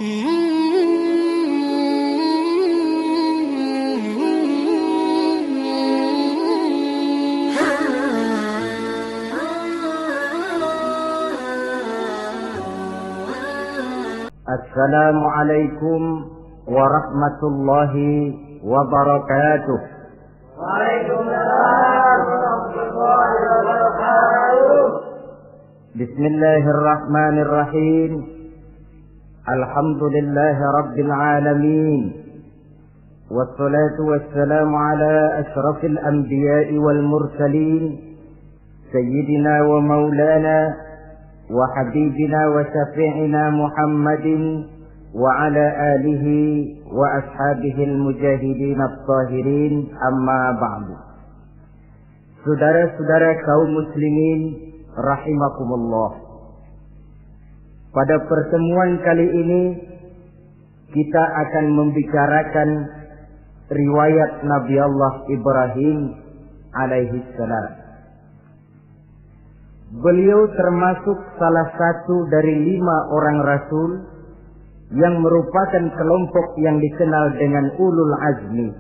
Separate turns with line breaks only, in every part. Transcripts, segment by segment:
Assalamualaikum warahmatullahi wabarakatuh.
Waalaikumsalam warahmatullahi wabarakatuh.
Bismillahirrahmanirrahim. Alhamdulillahi rabbil alamin. Wassalatu wassalamu ala ashrafil anbiya'i wal mursalin. Sayyidina wa maulana وحبيبنا وشفيعنا محمد وعلى آله وأصحابه المجاهدين الطاهرين أما بعد. Saudara-saudara kaum muslimin rahimakumullah. Pada pertemuan kali ini kita akan membicarakan riwayat Nabi Allah Ibrahim alaihi salam. Beliau termasuk salah satu dari 5 orang rasul yang merupakan kelompok yang dikenal dengan ulul azmi,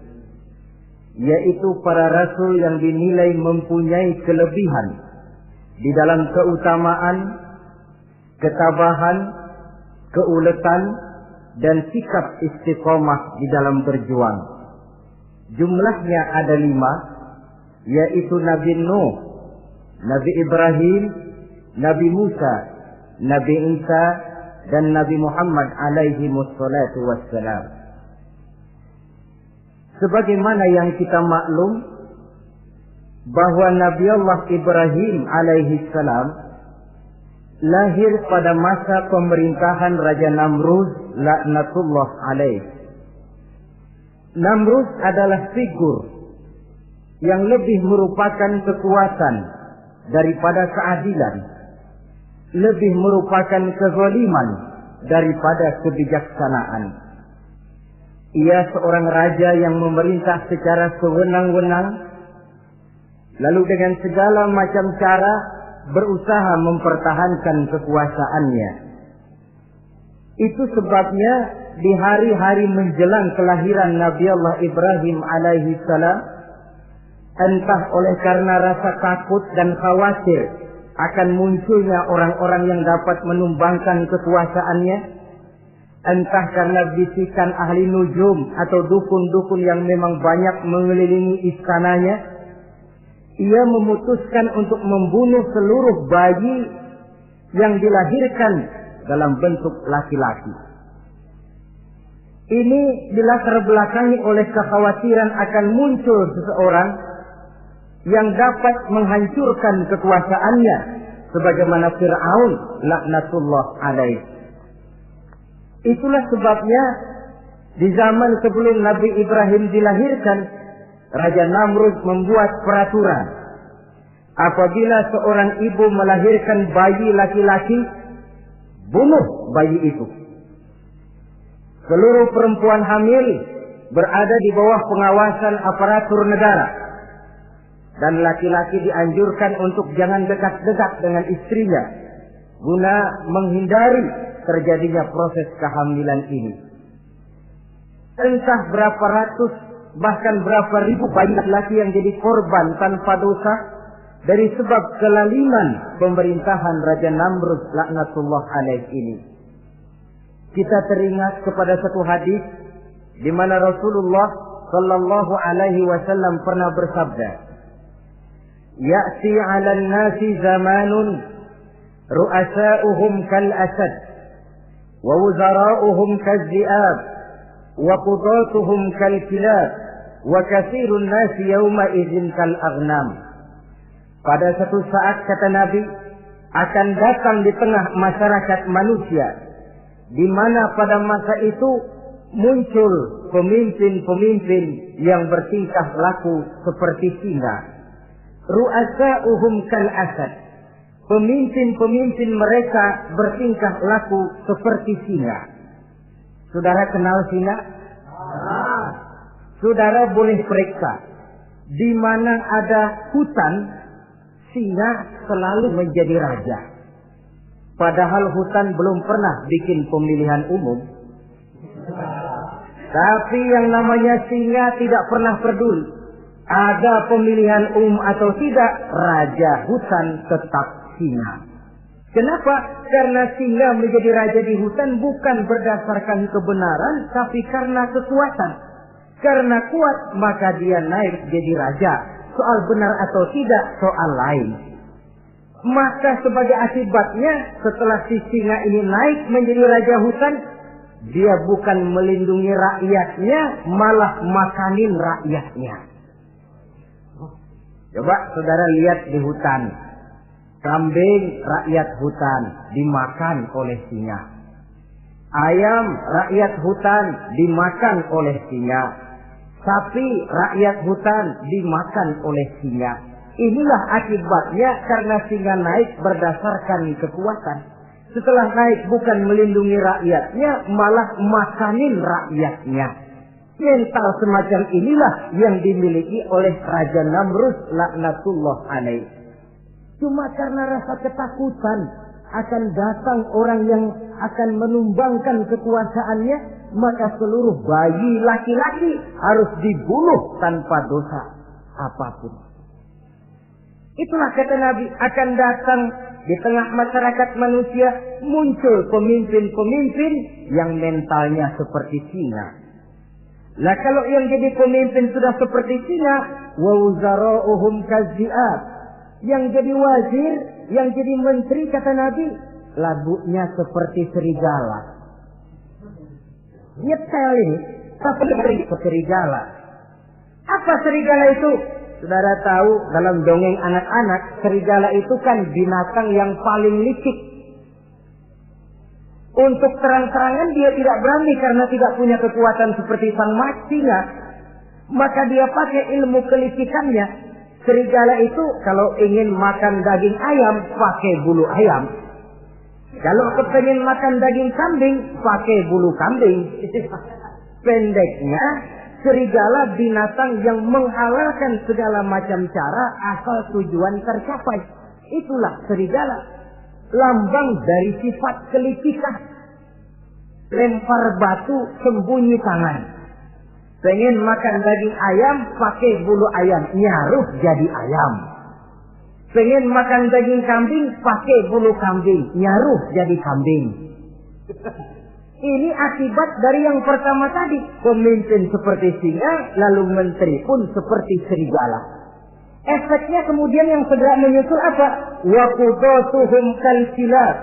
yaitu para rasul yang dinilai mempunyai kelebihan di dalam keutamaan, ketabahan, keuletan, dan sikap istiqomah di dalam berjuang. Jumlahnya ada 5, yaitu Nabi Nuh, Nabi Ibrahim, Nabi Musa, Nabi Isa, dan Nabi Muhammad alaihi wassalatu wassalam. Sebagaimana yang kita maklum bahwa Nabi Allah Ibrahim alaihi salam lahir pada masa pemerintahan Raja Namrud laknatullah alaih. Namrud adalah figur yang lebih merupakan kekuatan daripada keadilan, lebih merupakan kezaliman daripada kebijaksanaan. Ia seorang raja yang memerintah secara sewenang-wenang, lalu dengan segala macam cara berusaha mempertahankan kekuasaannya. Itu sebabnya di hari-hari menjelang kelahiran Nabi Allah Ibrahim alaihi salam, entah oleh karena rasa takut dan khawatir akan munculnya orang-orang yang dapat menumbangkan kekuasaannya, entah karena bisikan ahli nujum atau dukun-dukun yang memang banyak mengelilingi istananya, ia memutuskan untuk membunuh seluruh bayi yang dilahirkan dalam bentuk laki-laki. Ini dilatar belakangi oleh kekhawatiran akan muncul seseorang yang dapat menghancurkan kekuasaannya, sebagaimana Fir'aun laknatullah alaih. Itulah sebabnya di zaman sebelum Nabi Ibrahim dilahirkan, Raja Namrud membuat peraturan. Apabila seorang ibu melahirkan bayi laki-laki, bunuh bayi itu. Seluruh perempuan hamil berada di bawah pengawasan aparatur negara, dan laki-laki dianjurkan untuk jangan dekat-dekat dengan istrinya guna menghindari terjadinya proses kehamilan ini. Entah berapa ratus bahkan berapa ribu bayi laki-laki yang jadi korban tanpa dosa dari sebab kelaliman pemerintahan Raja Namrud laknatullah alaih ini. Kita teringat kepada satu hadis di mana Rasulullah sallallahu alaihi wasallam pernah bersabda, Ya'ti 'alan nasi zamanun ru'asa'uhum kal asad wa wuzara'uhum kal zi'ab wa qudatuhum kal kilab wa katsirun nasi yawma idzin kal aghnam. Pada satu saat, kata Nabi, akan datang di tengah masyarakat manusia di mana pada masa itu muncul pemimpin-pemimpin yang bertingkah laku seperti singa. Ru'asa'uhum kal asad. Pemimpin-pemimpin mereka bertingkah laku seperti singa. Saudara kenal singa? Saudara boleh periksa. Di mana ada hutan, singa selalu menjadi raja. Padahal hutan belum pernah bikin pemilihan umum. Tapi yang namanya singa tidak pernah peduli. Ada pemilihan atau tidak, raja hutan tetap singa. Kenapa? Karena singa menjadi raja di hutan bukan berdasarkan kebenaran, tapi karena kekuatan. Karena kuat, maka dia naik jadi raja. Soal benar atau tidak, soal lain. Maka sebagai akibatnya, setelah si singa ini naik menjadi raja hutan, dia bukan melindungi rakyatnya, malah makanin rakyatnya. Coba saudara lihat di hutan. Kambing rakyat hutan dimakan oleh singa. Ayam rakyat hutan dimakan oleh singa. Sapi rakyat hutan dimakan oleh singa. Inilah akibatnya karena singa naik berdasarkan kekuatan. Setelah naik bukan melindungi rakyatnya, malah makanin rakyatnya. Mental semacam inilah yang dimiliki oleh Raja Namrud laknatullah alaih. Cuma karena rasa ketakutan akan datang orang yang akan menumbangkan kekuasaannya, maka seluruh bayi laki-laki harus dibunuh tanpa dosa apapun. Itulah kata Nabi, akan datang di tengah masyarakat manusia muncul pemimpin-pemimpin yang mentalnya seperti singa. Lah kalau yang jadi pemimpin sudah seperti singa, wa wuzara'uhum kazzi'ab. Yang jadi wazir, yang jadi menteri kata Nabi, lagunya seperti serigala. Nyetel ini, tapi seperti serigala. Apa serigala itu? Saudara tahu dalam dongeng anak-anak, serigala itu kan binatang yang paling licik. Untuk terang-terangan dia tidak berani karena tidak punya kekuatan seperti sang singa. Maka dia pakai ilmu kelicikannya. Serigala itu kalau ingin makan daging ayam, pakai bulu ayam. Kalau kepengen makan daging kambing, pakai bulu kambing. Pendeknya, serigala binatang yang menghalalkan segala macam cara asal tujuan tercapai. Itulah serigala. Lambang dari sifat kelicikan. Lempar batu, sembunyi tangan. Pengen makan daging ayam, pakai bulu ayam, nyaruh jadi ayam. Pengen makan daging kambing, pakai bulu kambing, nyaruh jadi kambing. Ini akibat dari yang pertama tadi. Pemimpin seperti singa, lalu menteri pun seperti serigala. Efeknya kemudian yang segera menyusul apa? Wa qudatuhum kalkilab.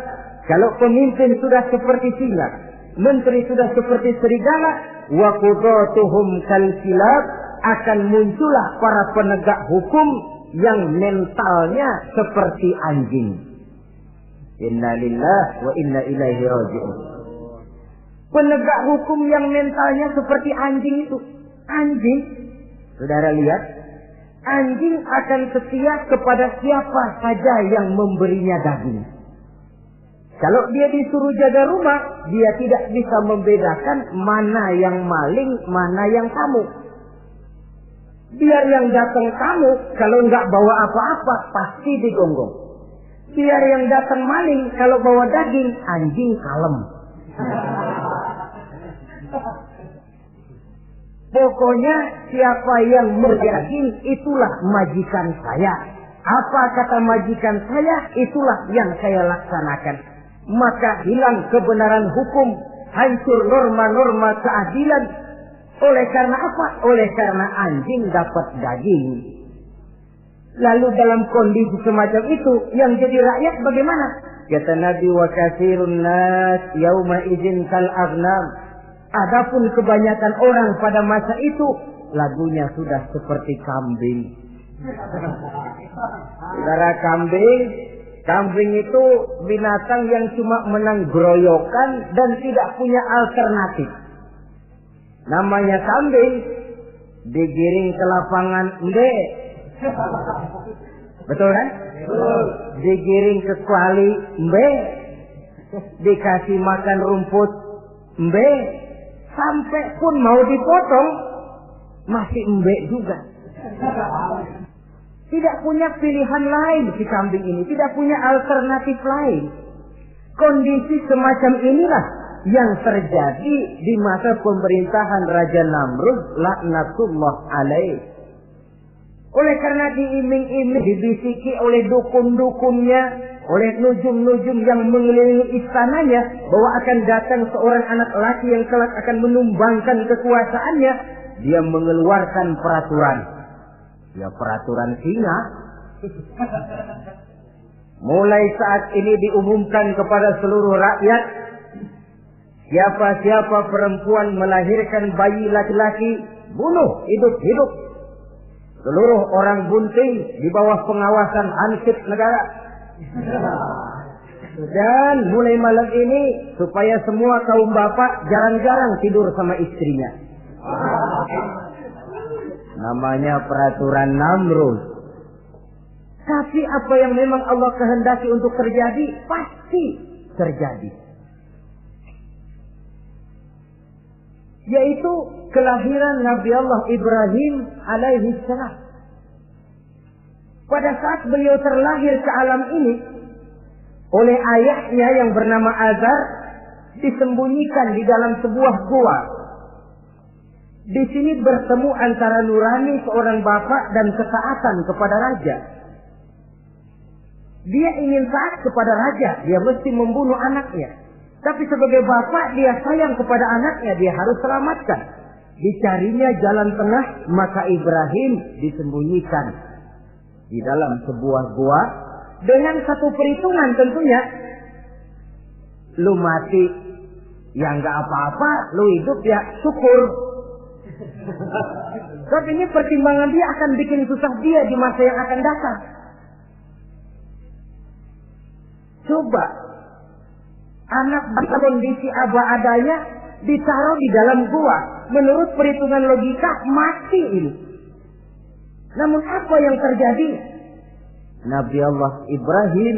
Kalau pemimpin sudah seperti singa, menteri sudah seperti serigala, wa qudatuhum kalkilab, akan muncullah para penegak hukum yang mentalnya seperti anjing. Inna lillahi wa inna ilaihi raji'un. Penegak hukum yang mentalnya seperti anjing itu. Anjing, saudara lihat, anjing akan setia kepada siapa saja yang memberinya daging. Kalau dia disuruh jaga rumah, dia tidak bisa membedakan mana yang maling, mana yang tamu. Biar yang datang tamu, kalau nggak bawa apa-apa, pasti digonggong. Biar yang datang maling, kalau bawa daging, anjing kalem. Pokoknya siapa yang berdaging, itulah majikan saya. Apa kata majikan saya, itulah yang saya laksanakan. Maka hilang kebenaran hukum, hancur norma-norma keadilan. Oleh karena apa? Oleh karena anjing dapat daging. Lalu dalam kondisi semacam itu, yang jadi rakyat bagaimana? Kata Nabi, wa katsirun nas yauma idzin kal aghnam. Adapun kebanyakan orang pada masa itu, lagunya sudah seperti kambing. Saudara, kambing itu binatang yang cuma menang groyokan dan tidak punya alternatif. Namanya kambing, digiring ke lapangan mbe. Betul kan? Digiring ke kuali mbe. Dikasih makan rumput mbe. Sampai pun mau dipotong, masih mbe juga. Tidak punya pilihan lain si kambing ini. Tidak punya alternatif lain. Kondisi semacam inilah yang terjadi di masa pemerintahan Raja Namrud laknatullah alaih. Oleh karena diiming-iming, dibisiki oleh dukun-dukunnya, oleh nujum-nujum yang mengelilingi istananya, bahwa akan datang seorang anak laki yang kelak akan menumbangkan kekuasaannya, dia mengeluarkan peraturan. Ya, peraturan singa. Mulai saat ini diumumkan kepada seluruh rakyat, siapa-siapa perempuan melahirkan bayi laki-laki, bunuh hidup-hidup. Seluruh orang bunting di bawah pengawasan Hansip negara. Dan mulai malam ini, supaya semua kaum bapak jarang-jarang tidur sama istrinya. Namanya peraturan Namrud. Tapi apa yang memang Allah kehendaki untuk terjadi, pasti terjadi. Yaitu kelahiran Nabi Allah Ibrahim alaihi salam. Pada saat beliau terlahir ke alam ini, oleh ayahnya yang bernama Azar, disembunyikan di dalam sebuah gua. Di sini bertemu antara nurani seorang bapak dan ketaatan kepada raja. Dia ingin taat kepada raja, dia mesti membunuh anaknya. Tapi sebagai bapak, dia sayang kepada anaknya, dia harus selamatkan. Dicarinya jalan tengah, maka Ibrahim disembunyikan di dalam sebuah gua dengan satu perhitungan tentunya. Lu mati, ya nggak apa-apa, lu hidup ya syukur. Tapi ini pertimbangan dia akan bikin susah dia di masa yang akan datang. Coba anak dalam kondisi apa adanya ditaruh di dalam gua, menurut perhitungan logika mati ini. Namun apa yang terjadi? Nabi Allah Ibrahim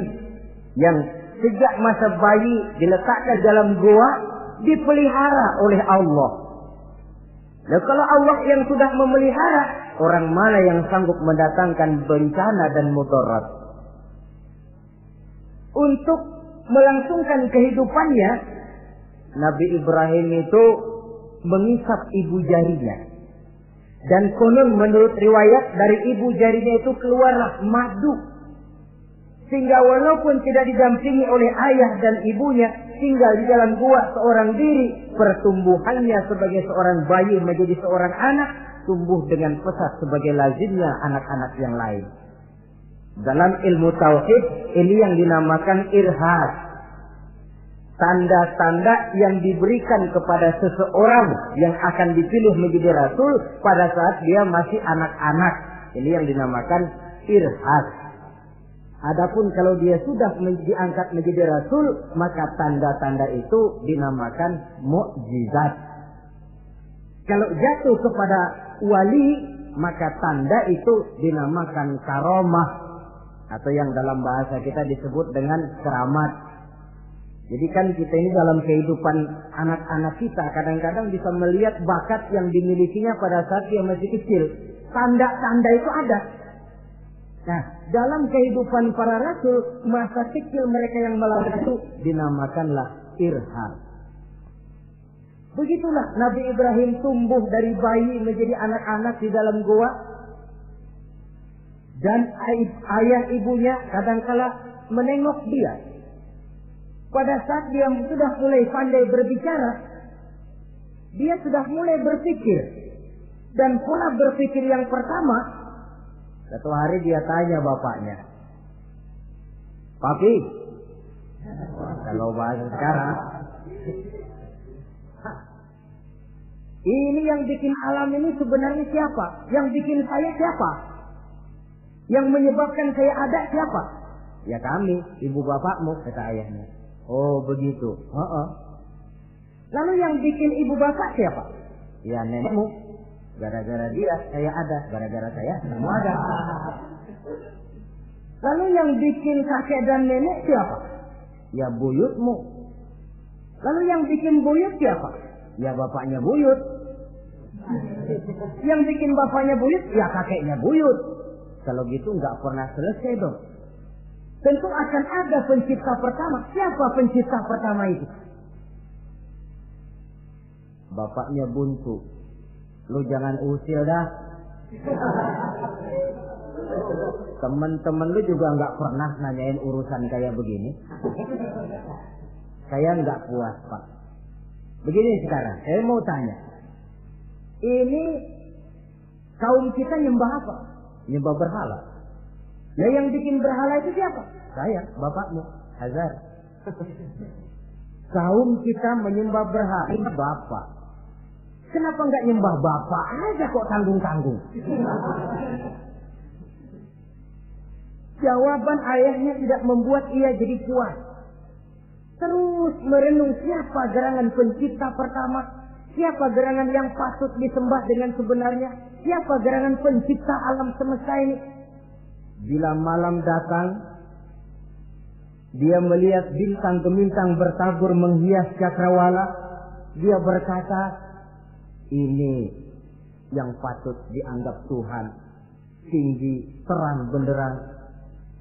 yang sejak masa bayi diletakkan dalam gua dipelihara oleh Allah. Nah, kalau Allah yang sudah memelihara, orang mana yang sanggup mendatangkan bencana dan mudarat? Untuk melangsungkan kehidupannya, Nabi Ibrahim itu mengisap ibu jarinya. Dan konon menurut riwayat dari ibu jarinya itu keluarlah madu. Sehingga walaupun tidak didampingi oleh ayah dan ibunya, tinggal di dalam gua seorang diri, pertumbuhannya sebagai seorang bayi menjadi seorang anak, tumbuh dengan pesat sebagai lazimnya anak-anak yang lain. Dalam ilmu tauhid, ini yang dinamakan irhas. Tanda-tanda yang diberikan kepada seseorang yang akan dipilih menjadi rasul pada saat dia masih anak-anak. Ini yang dinamakan irhas. Adapun kalau dia sudah diangkat menjadi rasul, maka tanda-tanda itu dinamakan mukjizat. Kalau jatuh kepada wali, maka tanda itu dinamakan karomah, atau yang dalam bahasa kita disebut dengan keramat. Jadi kan kita ini dalam kehidupan anak-anak kita kadang-kadang bisa melihat bakat yang dimilikinya pada saat dia masih kecil. Tanda-tanda itu ada. Nah, dalam kehidupan para rasul, masa kecil mereka yang melakukan itu dinamakanlah irham. Begitulah Nabi Ibrahim tumbuh dari bayi menjadi anak-anak di dalam gua. Dan ayah ibunya kadangkala menengok dia. Pada saat dia sudah mulai pandai berbicara, dia sudah mulai berpikir. Dan pola berpikir yang pertama, satu hari dia tanya bapaknya, "Papi," kalau bahasa sekarang, "ini yang bikin alam ini sebenarnya siapa? Yang bikin saya siapa? Yang menyebabkan saya ada siapa?" "Ya kami, ibu bapakmu," kata ayahnya. "Oh begitu." "Lalu yang bikin ibu bapak siapa?" "Ya nenekmu. Gara-gara dia saya ada, gara-gara saya kamu ada." "Lalu yang bikin kakek dan nenek siapa?" "Ya buyutmu." "Lalu yang bikin buyut siapa?" "Ya bapaknya buyut." "Yang bikin bapaknya buyut?" "Ya kakeknya buyut." Kalau gitu nggak pernah selesai dong. Tentu akan ada pencipta pertama. Siapa pencipta pertama itu? bapaknya buntu. Lu jangan usil dah. Temen-temen lu juga nggak pernah nanyain urusan kayak begini. Saya nggak puas, Pak. Begini sekarang, saya mau tanya. Ini kaum kita nyembah apa? Nyembah berhala. Ya yang bikin berhala itu siapa? Saya, bapakmu, Hazar. Kaum kita menyembah berhala, ini bapak. Kenapa nggak nyembah bapak aja kok tanggung-tanggung? Jawaban ayahnya tidak membuat ia jadi puas. Terus merenung siapa gerangan pencipta pertama, siapa gerangan yang patut disembah dengan sebenarnya, siapa gerangan pencipta alam semesta ini. Bila malam datang, dia melihat bintang gemintang bertabur menghias cakrawala. Dia berkata, ini yang patut dianggap Tuhan, tinggi, terang benderang.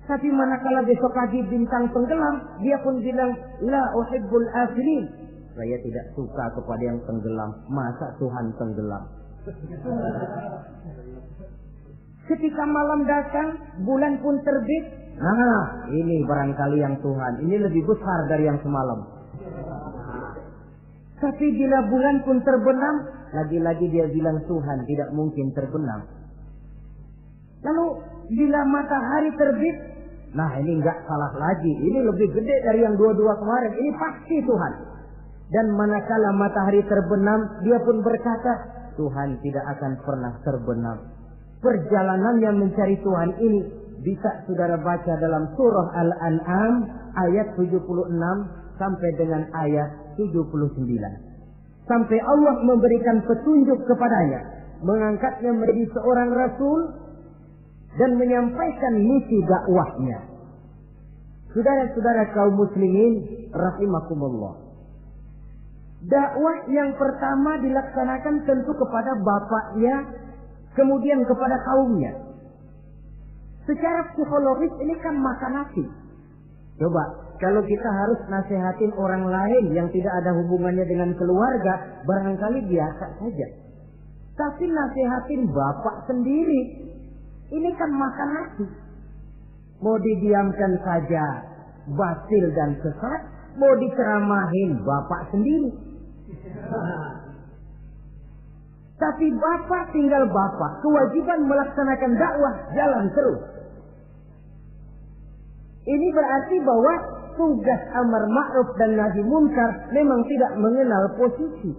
Tapi manakala besok pagi bintang tenggelam, dia pun bilang, la uhibbul afilin. Saya tidak suka kepada yang tenggelam. Masa Tuhan tenggelam? Ketika malam datang, bulan pun terbit. Nah, ini barangkali yang Tuhan. Ini lebih besar dari yang semalam. Tapi bila bulan pun terbenam, lagi-lagi dia bilang Tuhan tidak mungkin terbenam. Lalu bila matahari terbit, nah ini enggak salah lagi. Ini lebih gede dari yang dua-dua kemarin. Ini pasti Tuhan. Dan manakala matahari terbenam, dia pun berkata, Tuhan tidak akan pernah terbenam. Perjalanannya mencari Tuhan ini bisa saudara baca dalam surah Al-An'am ayat 76 sampai dengan ayat 79. Sampai Allah memberikan petunjuk kepadanya, mengangkatnya menjadi seorang rasul dan menyampaikan misi dakwahnya. Saudara-saudara kaum muslimin rahimakumullah. Dakwah yang pertama dilaksanakan tentu kepada bapaknya, kemudian kepada kaumnya. Secara psikologis ini kan makan nasi. Coba, kalau kita harus nasihatin orang lain yang tidak ada hubungannya dengan keluarga, barangkali biasa saja. Tapi nasihatin bapak sendiri, ini kan makan nasi. Mau didiamkan saja, batil dan sesat. Mau diceramahin bapak sendiri. Tapi bapak tinggal bapak, kewajiban melaksanakan dakwah jalan terus. Ini berarti bahwa tugas amar ma'ruf dan nahi munkar memang tidak mengenal posisi.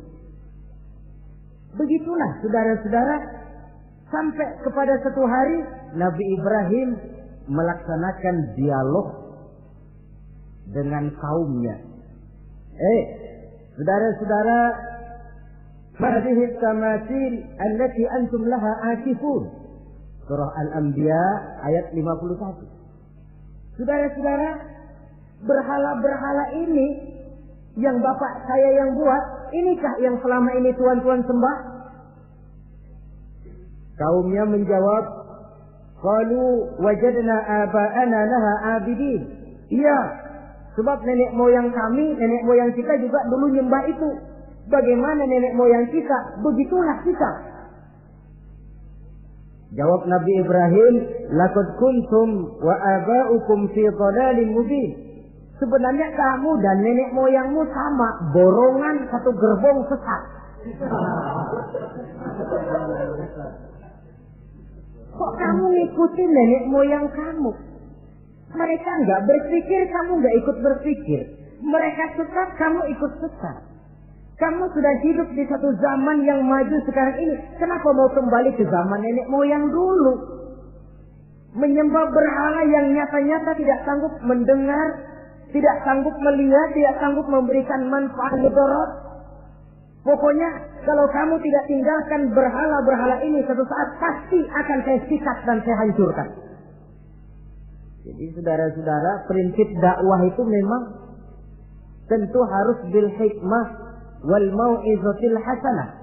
Begitulah saudara-saudara, sampai kepada satu hari Nabi Ibrahim melaksanakan dialog dengan kaumnya. Saudara-saudara, hadhihi tamathil allati antum laha akifun. Surah Al-Anbiya ayat 51. Saudara-saudara, berhala-berhala ini yang bapak saya yang buat, inikah yang selama ini tuan-tuan sembah? Kaumnya menjawab, qalu wajadna aba'ana laha abidin. Iya, sebab nenek moyang kami, nenek moyang kita juga dulu nyembah itu. Bagaimana nenek moyang kita, begitulah kita. Jawab Nabi Ibrahim, laqad kuntum wa aba'ukum fi dhalalin mubin. Sebenarnya kamu dan nenek moyangmu sama, borongan satu gerbong sesat. Kok kamu ngikutin nenek moyang kamu? Mereka enggak berpikir, kamu enggak ikut berpikir. Mereka sesat, kamu ikut sesat. Kamu sudah hidup di satu zaman yang maju sekarang ini. Kenapa mau kembali ke zaman nenek moyang dulu? Menyembah berhala yang nyata-nyata tidak sanggup mendengar, tidak sanggup melihat, tidak sanggup memberikan manfaat mudarat. Pokoknya kalau kamu tidak tinggalkan berhala-berhala ini, satu saat pasti akan saya sikat dan saya hancurkan. Jadi saudara-saudara, prinsip dakwah itu memang tentu harus bil hikmah wal mau'izatil hasanah,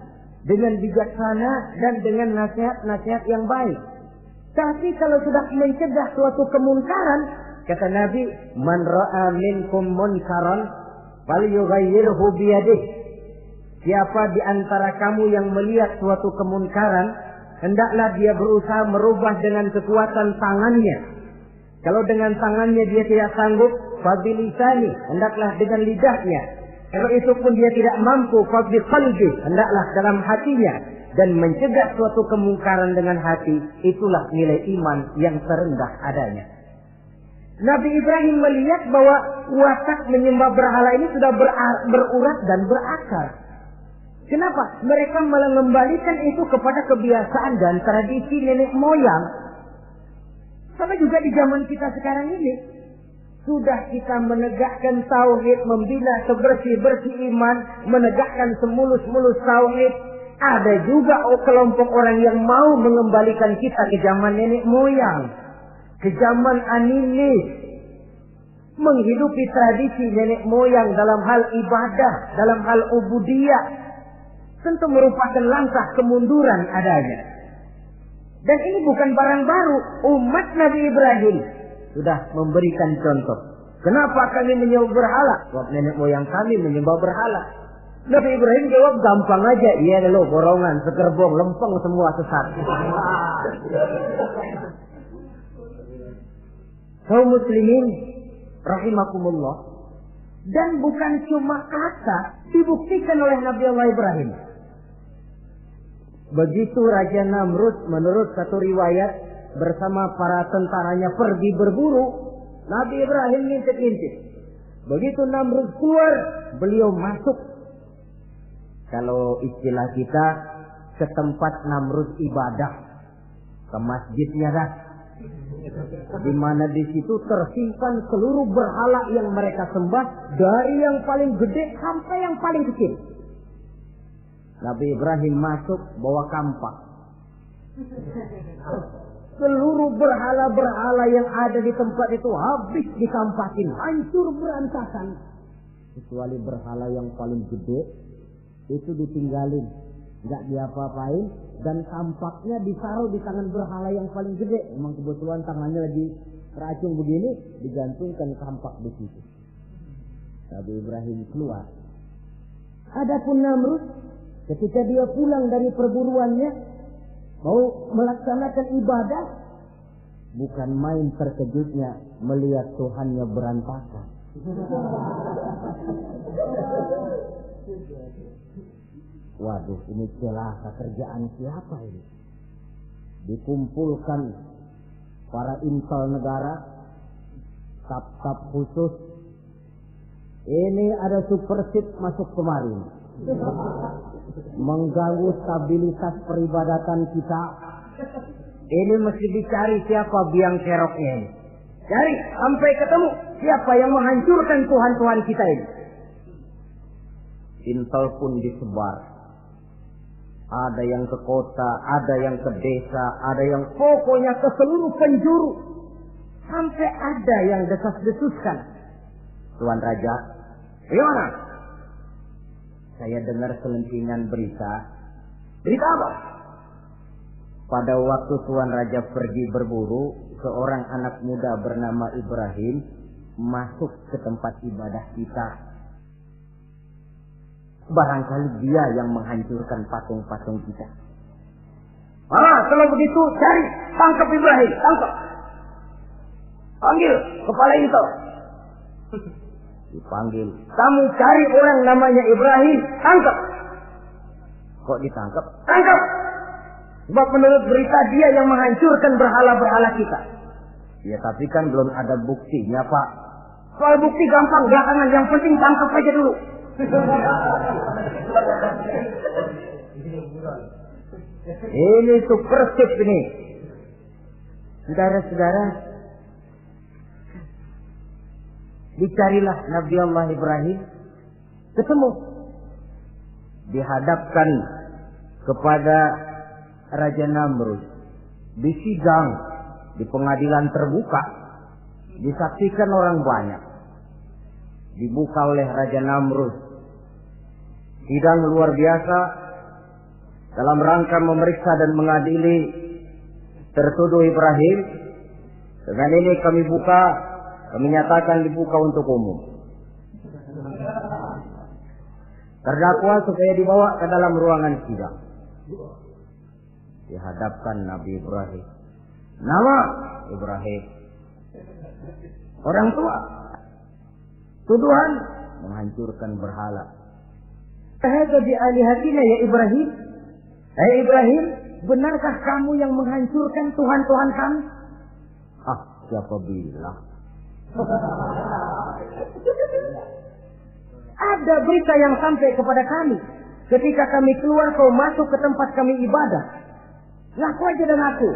dengan bijaksana dan dengan nasihat-nasihat yang baik. Tapi kalau sudah mencegah suatu kemunkaran, kata Nabi, man ra'a minkum munkaran falyughayyirhu biyadihi. siapa di antara kamu yang melihat suatu kemunkaran, hendaklah dia berusaha merubah dengan kekuatan tangannya. Kalau dengan tangannya dia tidak sanggup, fabilisani, hendaklah dengan lidahnya. Kalau itu pun dia tidak mampu, fabiqalbi, hendaklah dalam hatinya. Dan mencegah suatu kemungkaran dengan hati, itulah nilai iman yang terendah adanya. Nabi Ibrahim melihat bahwa watak menyembah berhala ini sudah berurat dan berakar. Kenapa? Mereka mengembalikan itu kepada kebiasaan dan tradisi nenek moyang. Sama juga di zaman kita sekarang ini. Sudah kita menegakkan tauhid, membina sebersih-bersih iman, menegakkan semulus-mulus tauhid. Ada juga kelompok orang yang mau mengembalikan kita ke zaman nenek moyang, ke zaman animis, menghidupi tradisi nenek moyang dalam hal ibadah, dalam hal ubudiyah. Tentu merupakan langkah kemunduran adanya. Dan ini bukan barang baru. Umat Nabi Ibrahim sudah memberikan contoh. Kenapa kami menyembah berhala? Sebab nenek moyang kami menyembah berhala. Nabi Ibrahim jawab gampang aja. Iya lo borongan, segerbong, lempeng semua sesat. Kaum muslimin rahimakumullah. Dan bukan cuma kata, dibuktikan oleh Nabi Allah Ibrahim. Begitu Raja Namrud menurut satu riwayat bersama para tentaranya pergi berburu, Nabi Ibrahim ngintip-ngintip. Begitu Namrud keluar, beliau masuk. Kalau istilah kita, ke tempat Namrud ibadah, ke masjidnya dah, di mana di situ tersimpan seluruh berhala yang mereka sembah, dari yang paling gede sampai yang paling kecil. Nabi Ibrahim masuk bawa kampak. Seluruh berhala-berhala yang ada di tempat itu habis dikampakin, hancur berantakan. Kecuali berhala yang paling gede, itu ditinggalin, nggak diapa-apain, dan tampaknya ditaruh di tangan berhala yang paling gede. Memang kebetulan tangannya lagi teracung begini, digantungkan kampak di situ. Nabi Ibrahim keluar. Adapun Namrud, ketika dia pulang dari perburuannya, mau melaksanakan ibadah, bukan main terkejutnya melihat Tuhannya berantakan. Waduh, ini celaka, kerjaan siapa ini? Dikumpulkan para intel negara, staf-staf khusus. Ini ada supersip masuk kemarin, mengganggu stabilitas peribadatan kita. Ini mesti dicari siapa biang keroknya ini. Cari sampai ketemu siapa yang menghancurkan Tuhan-Tuhan kita ini. Intel pun disebar. Ada yang ke kota, ada yang ke desa, ada yang pokoknya ke seluruh penjuru. Sampai ada yang desas-desuskan. Tuan Raja, bagaimana? Saya dengar selentingan berita. Berita apa? Pada waktu Tuan Raja pergi berburu, seorang anak muda bernama Ibrahim masuk ke tempat ibadah kita. Barangkali dia yang menghancurkan patung-patung kita. Kalau begitu cari, tangkap Ibrahim, tangkap. Panggil kepala intel. Dipanggil. Kamu cari orang namanya Ibrahim, tangkap. Kok ditangkap? Tangkap. Sebab menurut berita dia yang menghancurkan berhala-berhala kita. Ya tapi kan belum ada buktinya, Pak. Soal bukti gampang, belakangan, yang penting tangkap aja dulu. Ini supersip ini. Saudara-saudara, dicarilah Nabi Allah Ibrahim, ketemu, dihadapkan kepada Raja Namrud, disidang di pengadilan terbuka, disaksikan orang banyak, dibuka oleh Raja Namrud. Sidang luar biasa dalam rangka memeriksa dan mengadili tertuduh Ibrahim. Dengan ini kami nyatakan dibuka untuk umum. terdakwa supaya dibawa ke dalam ruangan sidang. Dihadapkan Nabi Ibrahim. Nama Ibrahim. Orang tua. Tuduhan menghancurkan berhala. Hadza bi alihatina ya Ibrahim. Hai Ibrahim, benarkah kamu yang menghancurkan Tuhan-Tuhan kami? Ah, siapa bilang? Ada berita yang sampai kepada kami. Ketika kami keluar, kau masuk ke tempat kami ibadah. Ngaku aja dan ngaku.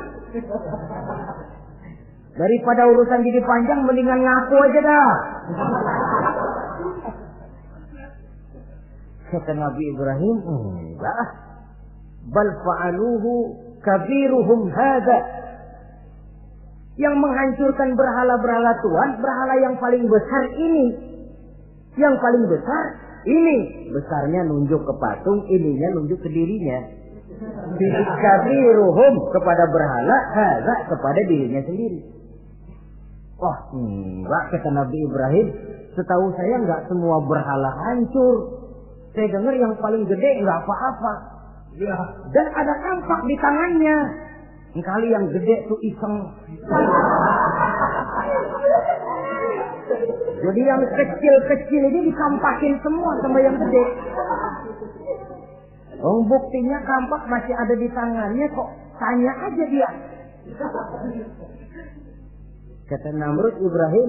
Daripada urusan jadi panjang, mendingan ngaku aja dah. Kata Nabi Ibrahim, enggak. Bal fa'aluhu kabiruhum hadha. Yang menghancurkan berhala-berhala Tuhan, berhala yang paling besar ini. Yang paling besar ini. Besarnya nunjuk ke patung, ininya nunjuk ke dirinya. Kabiruhum kepada berhala, hadha kepada dirinya sendiri. Oh enggak, kata Nabi Ibrahim. Setahu saya enggak semua berhala hancur. Saya dengar yang paling gede enggak apa-apa. Ya. Dan ada kampak di tangannya. Kali yang gede tuh iseng. Jadi yang kecil-kecil ini dikampakin semua sama yang gede. Oh, buktinya kampak masih ada di tangannya kok. Tanya aja dia. Kata Namrud, Ibrahim,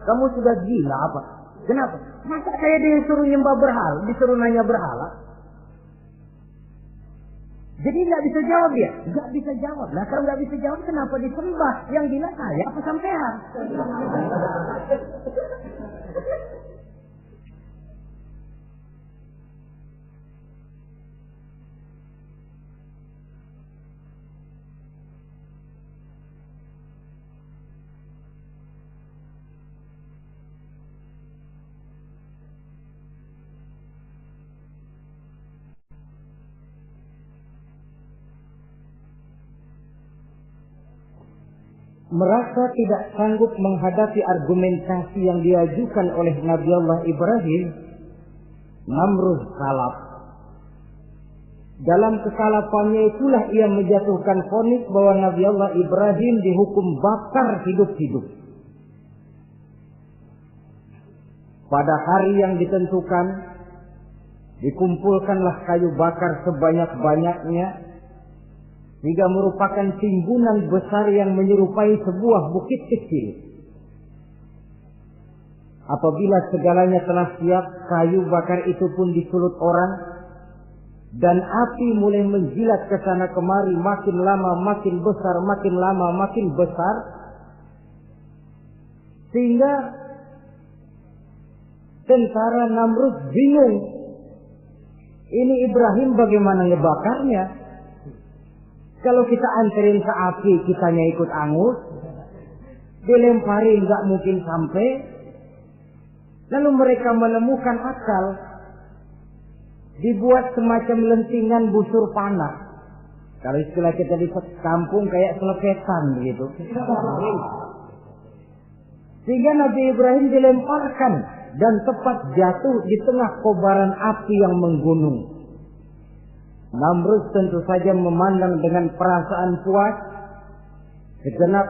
kamu sudah gila apa? Kenapa? Masa kayak disuruh nyembah berhala, disuruh nanya berhala? Jadi nggak bisa jawab dia? Nggak bisa jawab. Nah kalau nggak bisa jawab, kenapa disembah? Yang gila saya apa sampean? Merasa tidak sanggup menghadapi argumentasi yang diajukan oleh Nabi Allah Ibrahim, Namrud salaf. Dalam kesalapannya itulah ia menjatuhkan vonis bahwa Nabi Allah Ibrahim dihukum bakar hidup-hidup. Pada hari yang ditentukan, dikumpulkanlah kayu bakar sebanyak-banyaknya, sehingga merupakan timbunan besar yang menyerupai sebuah bukit kecil. Apabila segalanya telah siap, kayu bakar itu pun disulut orang, dan api mulai menjilat ke sana kemari, makin lama makin besar, makin lama makin besar, sehingga tentara Namrud bingung. Ini Ibrahim bagaimana ngebakarnya? Kalau kita anterin ke api, kitanya ikut angus, dilemparin nggak mungkin sampai. Lalu mereka menemukan akal, dibuat semacam lentingan busur panah. Kalau istilah kita di kampung kayak selepetan begitu. Sehingga Nabi Ibrahim dilemparkan dan tepat jatuh di tengah kobaran api yang menggunung. Namrud tentu saja memandang dengan perasaan puas. Segenap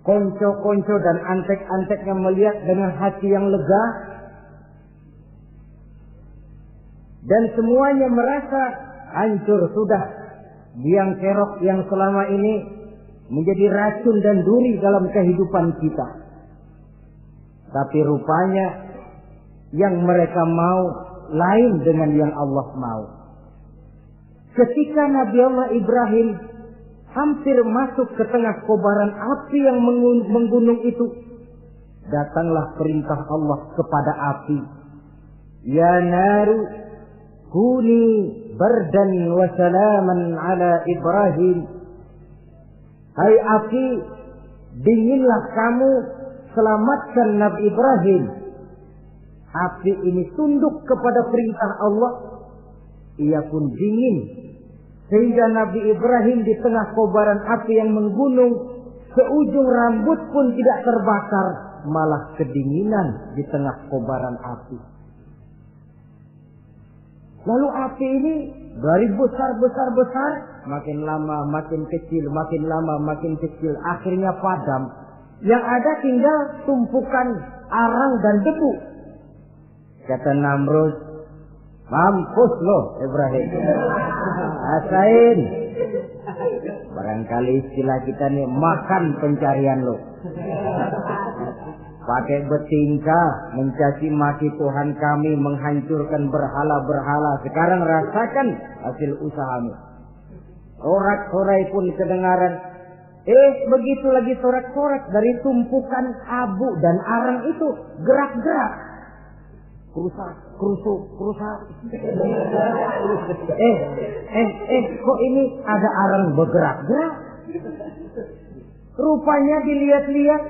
konco-konco dan antek-anteknya melihat dengan hati yang lega. Dan semuanya merasa hancur sudah biang kerok yang selama ini menjadi racun dan duri dalam kehidupan kita. Tapi rupanya yang mereka mau lain dengan yang Allah mau. Ketika Nabi Allah Ibrahim hampir masuk ke tengah kobaran api yang menggunung itu, datanglah perintah Allah kepada api. Ya naru kuni bardan wa salaman ala Ibrahim. Hai api, dinginlah kamu, selamatkan Nabi Ibrahim. Api ini tunduk kepada perintah Allah. Ia pun dingin, sehingga Nabi Ibrahim di tengah kobaran api yang menggunung, seujung rambut pun tidak terbakar, malah kedinginan di tengah kobaran api. Lalu api ini dari besar, makin lama makin kecil, makin lama makin kecil, akhirnya padam. Yang ada tinggal tumpukan arang dan debu. Kata Namrud, mampus loh Ibrahim. Rasain. Barangkali istilah kita nih, makan pencarian lo. Pakai bertingkah mencaci maki Tuhan kami, menghancurkan berhala-berhala. Sekarang rasakan hasil usahamu. Sorak-sorai pun kedengaran. Begitu lagi sorak-sorak dari tumpukan abu dan arang itu gerak-gerak. Kerusak. Kok ini ada arang bergerak-gerak? Rupanya dilihat-lihat,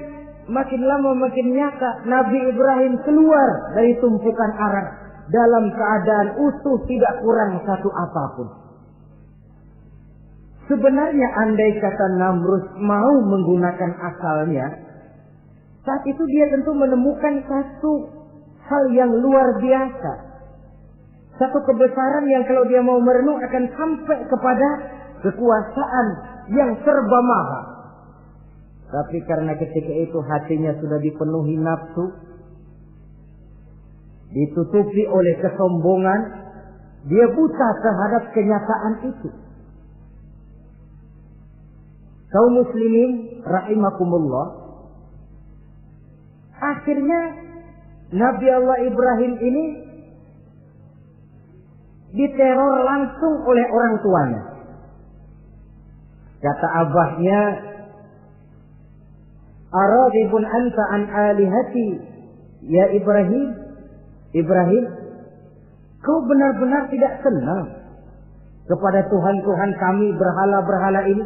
makin lama makin nyata, Nabi Ibrahim keluar dari tumpukan arang dalam keadaan utuh, tidak kurang satu apapun. Sebenarnya andai kata Namrud mau menggunakan akalnya, saat itu dia tentu menemukan satu hal yang luar biasa. Satu kebesaran yang kalau dia mau merenung akan sampai kepada kekuasaan yang serba maha. Tapi karena ketika itu hatinya sudah dipenuhi nafsu, ditutupi oleh kesombongan, dia buta terhadap kenyataan itu. Kaum muslimin rahimakumullah, akhirnya Nabi Allah Ibrahim ini diteror langsung oleh orang tuanya. Kata abahnya, "Aradibun anta an alihati ya Ibrahim? Ibrahim, kau benar-benar tidak senang kepada Tuhan-Tuhan kami, berhala-berhala ini?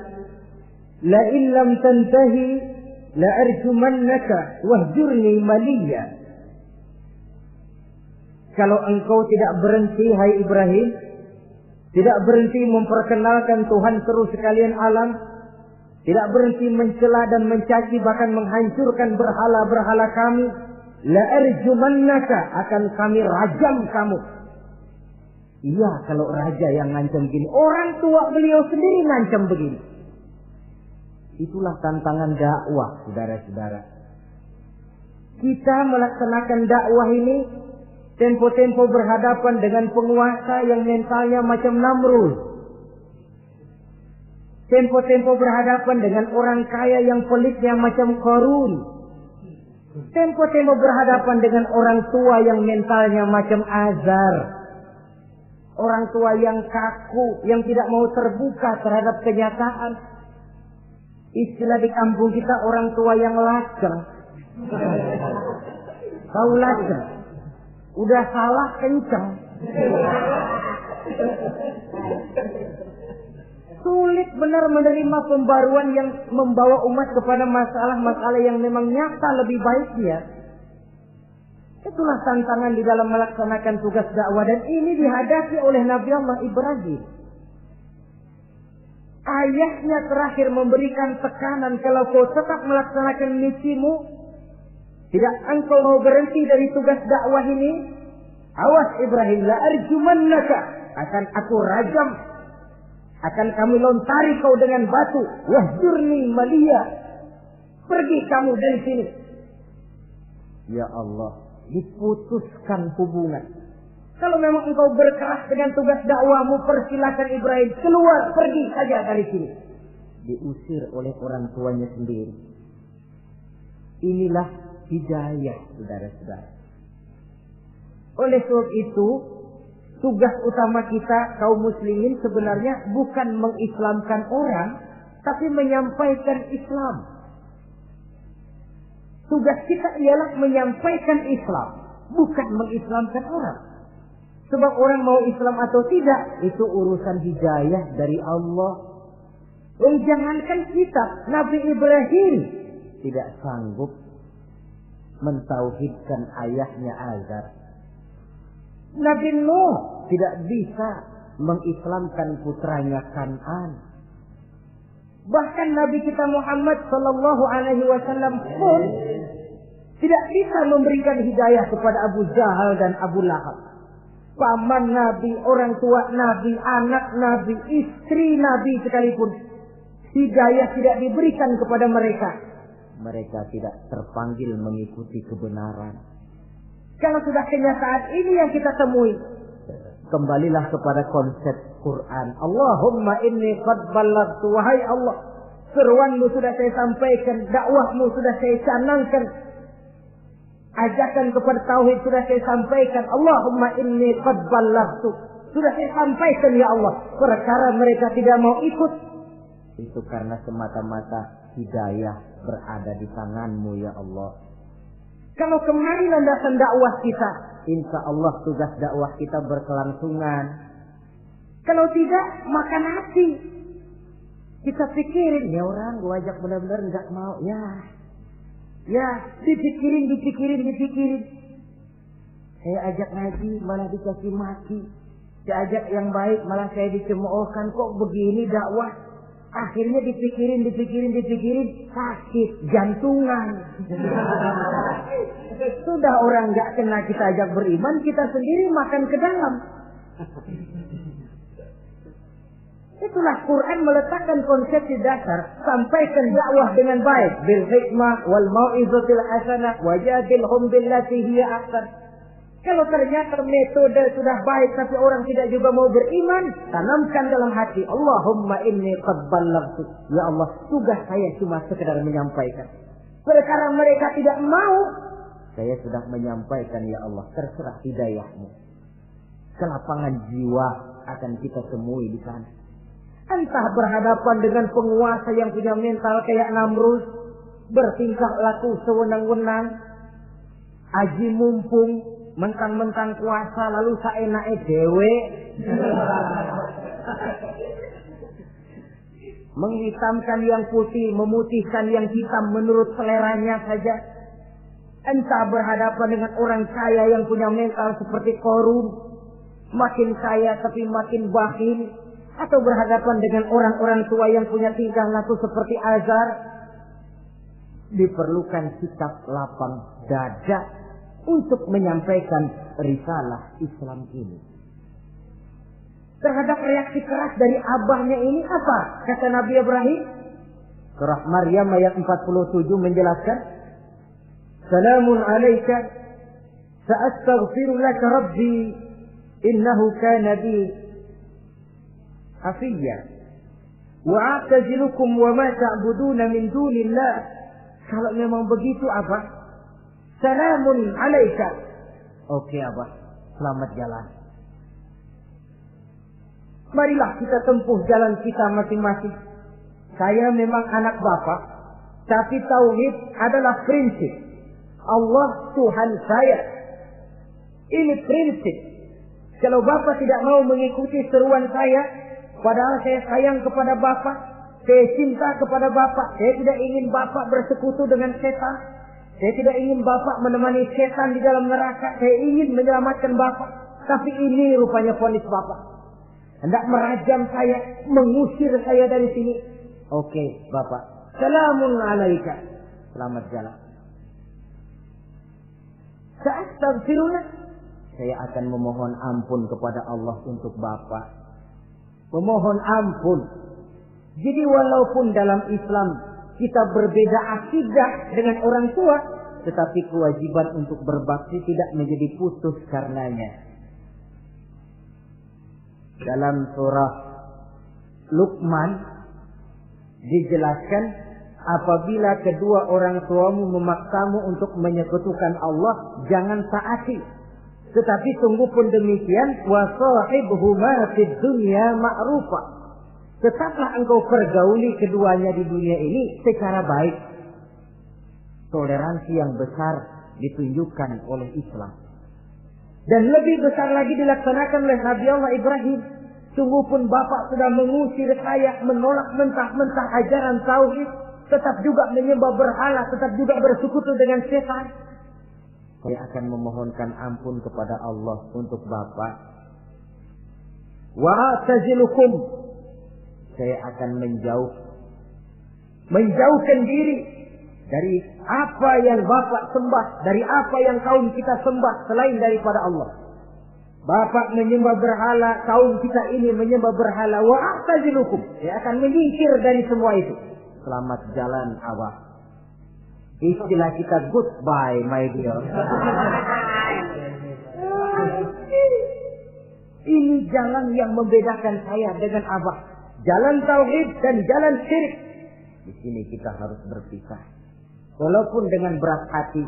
La illam tantahi la arjumannaka wahjurni maliya." Kalau engkau tidak berhenti, hai Ibrahim, tidak berhenti memperkenalkan Tuhan seru sekalian alam, tidak berhenti mencela dan mencaci bahkan menghancurkan berhala-berhala kami, la arjumannaka, akan kami rajam kamu. Iya, kalau raja yang ngancam begini, orang tua beliau sendiri ngancam begini. Itulah tantangan dakwah, saudara-saudara. Kita melaksanakan dakwah ini tempo-tempo berhadapan dengan penguasa yang mentalnya macam Namrud. Tempo-tempo berhadapan dengan orang kaya yang pelitnya macam Qarun. Tempo-tempo berhadapan dengan orang tua yang mentalnya macam Azar. Orang tua yang kaku, yang tidak mau terbuka terhadap kenyataan. Istilah di kampung kita, orang tua yang laceng. Tahu laceng? Udah salah kenceng. Sulit benar menerima pembaruan yang membawa umat kepada masalah-masalah yang memang nyata lebih baiknya. Itulah tantangan di dalam melaksanakan tugas dakwah, dan ini dihadapi oleh Nabi Allah Ibrahim. Ayahnya terakhir memberikan tekanan, kalau kau tetap melaksanakan misimu, tidak engkau mau berhenti dari tugas dakwah ini, awas Ibrahim, la arjumannaka, akan aku rajam, akan kami lontari kau dengan batu, wahjurni maliya, pergi kamu dari sini. Ya Allah, diputuskan hubungan. Kalau memang engkau berkeras dengan tugas dakwahmu, persilakan Ibrahim keluar, pergi saja dari sini. Diusir oleh orang tuanya sendiri. Inilah hidayah, saudara-saudara. Oleh sebab itu, tugas utama kita kaum muslimin sebenarnya bukan mengislamkan orang, tapi menyampaikan Islam. Tugas kita ialah menyampaikan Islam, bukan mengislamkan orang. Sebab orang mau Islam atau tidak, itu urusan hidayah dari Allah. Jangankan kita, Nabi Ibrahim tidak sanggup mentauhidkan ayahnya Azar. Nabi Nuh tidak bisa mengislamkan putranya Kan'an. Bahkan Nabi kita Muhammad sallallahu alaihi wasallam pun tidak bisa memberikan hidayah kepada Abu Jahal dan Abu Lahab. paman Nabi, orang tua Nabi, anak Nabi, istri Nabi sekalipun, hidayah tidak diberikan kepada mereka, mereka tidak terpanggil mengikuti kebenaran. Kalau sudah kenyataan ini yang kita temui, kembalilah kepada konsep Quran. Allahumma inni qad ballaghtu, wahai Allah, seruanmu sudah saya sampaikan, dakwahmu sudah saya canangkan, ajakan kepada tauhid sudah saya sampaikan. Allahumma inni qad ballaghtu, sudah saya sampaikan ya Allah. Perkara mereka tidak mau ikut, itu karena semata-mata hidayah berada di tanganmu ya Allah. Kalau kemari landasan dakwah kita, insya Allah tugas dakwah kita berkelangsungan. Kalau tidak, makan hati. Kita pikirin, ya orang gua ajak benar-benar nggak mau, ya dipikirin. Saya ajak ngaji malah dikasih maki, saya ajak yang baik malah saya dicemoohkan. Kok begini dakwah? Akhirnya dipikirin, sakit jantungan. Sudah orang nggak kena kita ajak beriman, kita sendiri makan ke dalam. Itulah Quran meletakkan konsepsi dasar, sampaikan dakwah dengan baik, bil hikmah wal mau'izatil hasanah wajadilhum billati hiya ahsan. Kalau ternyata metode sudah baik tapi orang tidak juga mau beriman, tanamkan dalam hati, Allahumma inni qad ballaghtu. Ya Allah, tugas saya cuma sekedar menyampaikan. Perkara mereka tidak mau, saya sudah menyampaikan ya Allah, terserah hidayahmu. Kelapangan jiwa akan kita temui di sana. Entah berhadapan dengan penguasa yang punya mental kayak Namrud, bertingkah laku sewenang-wenang, aji mumpung, mentang-mentang kuasa lalu saenake dhewe, menghitamkan yang putih, memutihkan yang hitam menurut seleranya saja. Entah berhadapan dengan orang kaya yang punya mental seperti Qarun, makin kaya tapi makin bakhil, atau berhadapan dengan orang-orang tua yang punya tingkah laku seperti Azar. Diperlukan sikap lapang dada untuk menyampaikan risalah Islam ini. Terhadap reaksi keras dari abahnya ini apa? Kata Nabi Ibrahim, surah Maryam ayat 47 menjelaskan, Salamun alaika sa'astaghfiru laka rabbi innahu kana bi hafiyya wa a'tazilukum wa ma ta'buduna min dunillah. Kalau memang begitu apa? Salamun alaika. Oke Abah, selamat jalan. Marilah kita tempuh jalan kita masing-masing. Saya memang anak Bapak, tapi tauhid adalah prinsip. Allah Tuhan saya. Ini prinsip. Kalau Bapak tidak mau mengikuti seruan saya, padahal saya sayang kepada Bapak, saya cinta kepada Bapak, saya tidak ingin Bapak bersekutu dengan setan. Saya tidak ingin Bapak menemani setan di dalam neraka. Saya ingin menyelamatkan Bapak. Tapi ini rupanya vonis Bapak. Hendak merajam saya, mengusir saya dari sini. Oke, Bapak. Salamun alaika. Selamat jalan. Sa'astaghfirullah. Saya akan memohon ampun kepada Allah untuk Bapak. Memohon ampun. Jadi walaupun dalam Islam kita berbeda akidah dengan orang tua, tetapi kewajiban untuk berbakti tidak menjadi putus karenanya. Dalam surah Luqman dijelaskan, apabila kedua orang tuamu memaksamu untuk menyekutukan Allah, jangan taati. Tetapi sungguh pun demikian, wa sahibhuma fid dunya ma'rufa. Tetaplah engkau pergauli keduanya di dunia ini secara baik. Toleransi yang besar ditunjukkan oleh Islam. Dan lebih besar lagi dilaksanakan oleh Nabi Allah Ibrahim. Sungguh pun Bapak sudah mengusir saya, menolak mentah-mentah ajaran tauhid, tetap juga menyembah berhala, tetap juga bersekutu dengan setan. Saya akan memohonkan ampun kepada Allah untuk Bapak. Wa a'tazilukum. Saya akan menjauhkan diri dari apa yang Bapak sembah, dari apa yang kaum kita sembah selain daripada Allah. Bapak menyembah berhala, kaum kita ini menyembah berhala, wa a'tazilukum. Saya akan menyingkir dari semua itu. Selamat jalan awak. Istilah kita goodbye my dear. Ini jalan yang membedakan saya dengan abah. Jalan tauhid dan jalan syirik. Di sini kita harus berpisah. Walaupun dengan berat hati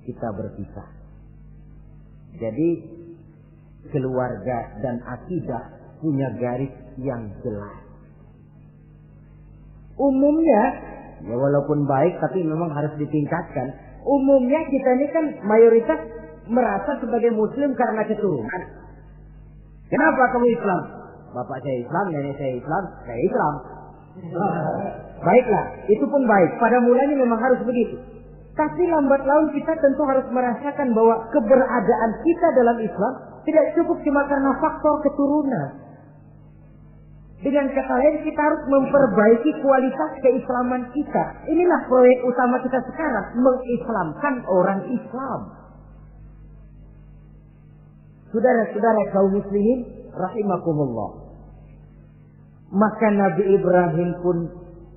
kita berpisah. Jadi keluarga dan akidah punya garis yang jelas. Umumnya, ya walaupun baik tapi memang harus ditingkatkan. Umumnya kita ini kan mayoritas merasa sebagai muslim karena keturunan. Kenapa kamu Islam? Bapak saya Islam, nenek saya Islam, saya Islam. Baiklah, itu pun baik. Pada mulanya memang harus begitu. Tapi lambat laun kita tentu harus merasakan bahwa keberadaan kita dalam Islam tidak cukup cuma karena faktor keturunan. Dengan kata lain kita harus memperbaiki kualitas keislaman kita. Inilah proyek utama kita sekarang, mengislamkan orang Islam. Saudara-saudara kaum muslimin rahimakumullah. Maka Nabi Ibrahim pun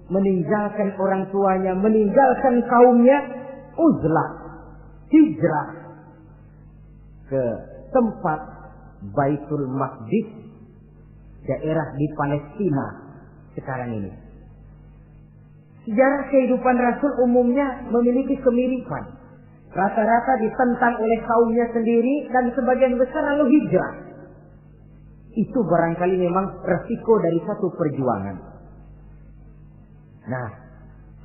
meninggalkan orang tuanya, meninggalkan kaumnya, uzlah, hijrah ke tempat Baitul Maqdis, daerah di Palestina sekarang ini. Sejarah kehidupan Rasul umumnya memiliki kemiripan. Rata-rata ditentang oleh kaumnya sendiri dan sebagian besar lalu hijrah. Itu barangkali memang resiko dari satu perjuangan. Nah,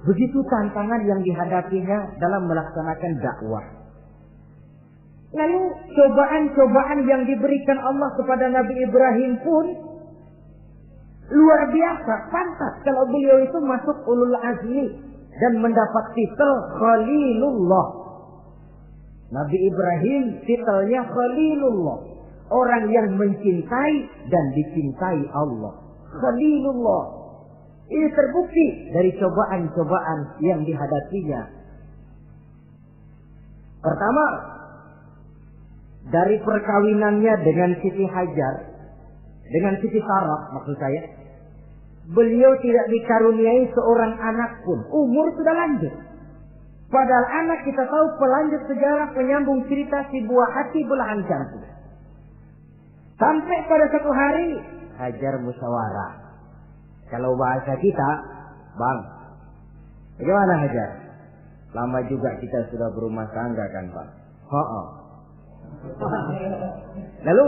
begitu tantangan yang dihadapinya dalam melaksanakan dakwah. Lalu cobaan-cobaan yang diberikan Allah kepada Nabi Ibrahim pun luar biasa, pantas kalau beliau itu masuk ulul azmi dan mendapat titel Khalilullah. Nabi Ibrahim titelnya Khalilullah, orang yang mencintai dan dicintai Allah. Khalilullah. Ini terbukti dari cobaan-cobaan yang dihadapinya. Pertama, dari perkawinannya dengan Siti Hajar, dengan Siti Sarah maksud saya, beliau tidak dikaruniai seorang anak pun. Umur sudah lanjut. Padahal anak kita tahu pelanjut sejarah, penyambung cerita, si buah hati belahan jantung. Sampai pada satu hari Hajar musyawarah. Kalau bahasa kita, Bang, bagaimana Hajar? Lama juga kita sudah berumah tangga kan Bang? Lalu,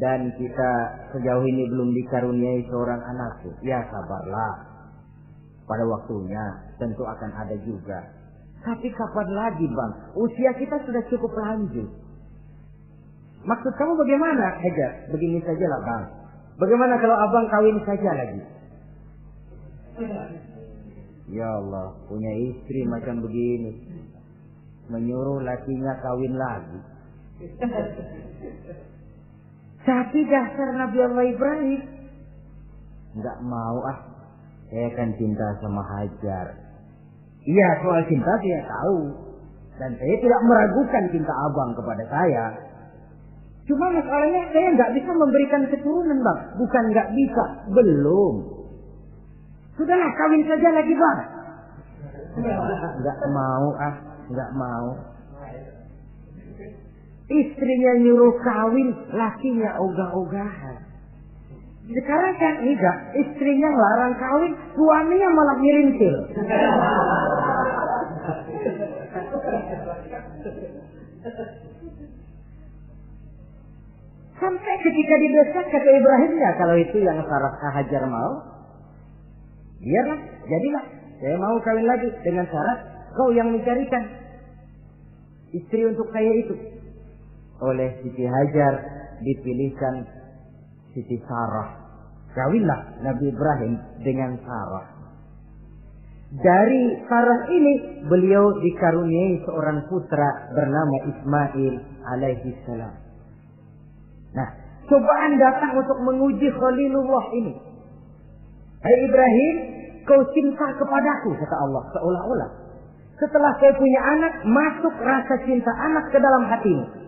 dan kita sejauh ini belum dikaruniai seorang anak tuh. Ya sabarlah. Pada waktunya tentu akan ada juga. Tapi kapan lagi Bang? Usia kita sudah cukup lanjut. Maksud kamu bagaimana Hajar? Begini sajalah Bang. Bagaimana kalau abang kawin saja lagi? Ya Allah, punya istri macam begini, menyuruh lakinya kawin lagi. Tapi dasar Nabi Allah Ibrahim, nggak mau saya kan cinta sama Hajar. Iya, soal cinta saya tahu, dan saya tidak meragukan cinta abang kepada saya. Cuma masalahnya saya nggak bisa memberikan keturunan Bang. Bukan nggak bisa, belum. Sudahlah, kawin saja lagi Bang. Nggak mau nggak mau. Istrinya nyuruh kawin, lakinya ogah-ogahan. Sekarang kan enggak, istrinya larang kawin, suaminya malah ngirintil. Sampai ketika didesak kata Ibrahim, ya kalau itu yang Sarah Hajar mau, biarlah, jadilah. Saya mau kawin lagi dengan syarat kau yang mencarikan istri untuk saya itu. Oleh Siti Hajar dipilihkan Siti Sarah. Kawinlah Nabi Ibrahim dengan Sarah. Dari Sarah ini beliau dikaruniai seorang putra bernama Ismail alaihi salam. Nah, cobaan datang untuk menguji Khalilullah ini. Hai Ibrahim, kau cinta kepadaku, kata Allah, seolah-olah. Setelah kau punya anak, masuk rasa cinta anak ke dalam hatimu.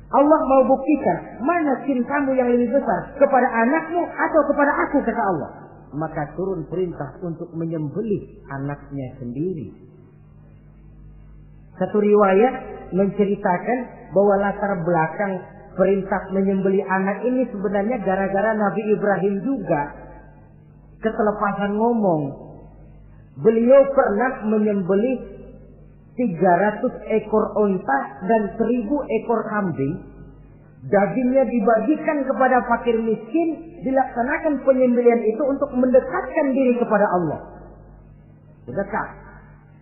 Allah mau buktikan mana cintamu yang lebih besar, kepada anakmu atau kepada aku, kata Allah. Maka turun perintah untuk menyembelih anaknya sendiri. Satu riwayat menceritakan bahwa latar belakang perintah menyembelih anak ini sebenarnya gara-gara Nabi Ibrahim juga ketelepasan ngomong. Beliau pernah menyembelih 300 ekor onta dan 1000 ekor kambing. Dagingnya dibagikan kepada fakir miskin, dilaksanakan penyembelihan itu untuk mendekatkan diri kepada Allah. Dekat.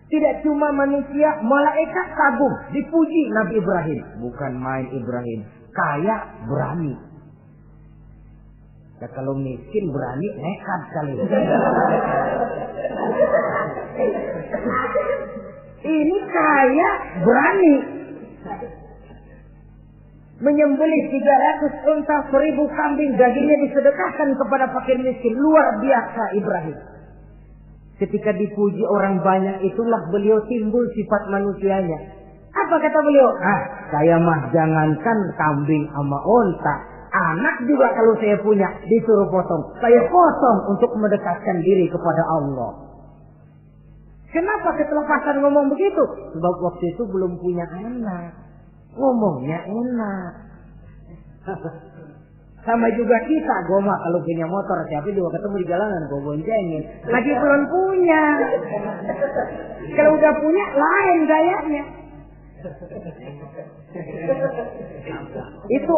Tidak cuma manusia, malaikat kagum, dipuji Nabi Ibrahim. Bukan main Ibrahim, kaya berani. Ya, kalau miskin berani nekat kali. Ini kaya berani. Menyembelih 300 unta, 1000 kambing, dagingnya disedekahkan kepada fakir miskin. Luar biasa Ibrahim. Ketika dipuji orang banyak, itulah beliau timbul sifat manusianya. Apa kata beliau? Saya mah jangankan kambing sama unta, anak juga kalau saya punya disuruh potong, saya potong untuk mendekatkan diri kepada Allah. Kenapa ketelepasan ngomong begitu? Sebab waktu itu belum punya anak. Ngomongnya enak. Sama juga kita, goma kalau punya motor, siapa juga ketemu di jalanan, gue boncengin. Lagi belum punya. Kalau udah punya, lain gayanya. Itu